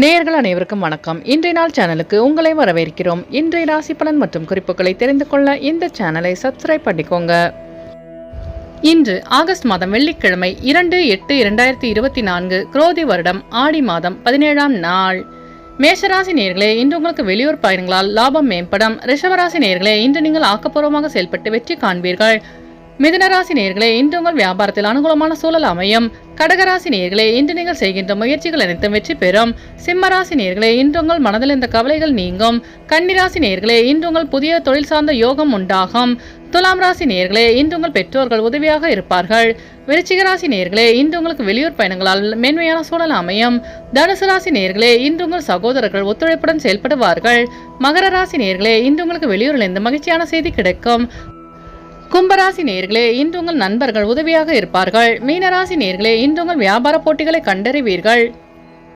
நேயர்கள் அனைவருக்கும் வணக்கம். இன்றைய நாள் சேனலுக்கு உங்களை வரவேற்கிறோம். இன்றைய ராசி பலன் மற்றும் குறிப்புகளை தெரிந்து கொள்ள இந்த சேனலை சப்ஸ்கிரைப் பண்ணிக்கோங்க. இன்று ஆகஸ்ட் மாதம் வெள்ளிக்கிழமை 2/8/2024 குரோதி வருடம் ஆடி மாதம் 17ஆம் நாள். மேஷராசி நேயர்களே, இன்று உங்களுக்கு வெளியூர் பயணங்களால் லாபம் மேம்படும். ரிஷபராசி நேயர்களே, இன்று நீங்கள் ஆக்கப்பூர்வமாக செயல்பட்டு வெற்றி காண்பீர்கள். மிதுனராசி நேயர்களே, இன்று உங்கள் வியாபாரத்தில் அனுகூலமான சூழல் அமையும். கடகராசி நேயர்களே, இன்று நீங்கள் செய்கின்ற முயற்சிகள் அனைத்தும் வெற்றி பெறும். சிம்மராசி நேயர்களே, இன்று உங்கள் மனதில் இந்த கவலைகள் நீங்கும். கன்னிராசி நேயர்களே, இன்று உங்கள் புதிய தொழில் சார்ந்த யோகம் உண்டாகும். துலாம் ராசி நேயர்களே, இன்று உங்கள் பெற்றோர்கள் உதவியாக இருப்பார்கள். விருச்சிக ராசி நேயர்களே, இன்று உங்களுக்கு வெளியூர் பயணங்களால் மேன்மையான சூழல் அமையும். தனுசு ராசி நேயர்களே, இன்று உங்கள் சகோதரர்கள் ஒத்துழைப்புடன் செயல்படுவார்கள். மகர ராசி நேயர்களே, இன்று உங்களுக்கு வெளியூரிலிருந்து மகிழ்ச்சியான செய்தி கிடைக்கும். கும்பராசி நேயர்களே, இன்று உங்கள் நண்பர்கள் உதவியாக இருப்பார்கள். மீனராசி நேயர்களே, இன்று உங்கள் வியாபார போட்டிகளை கண்டறிவீர்கள்.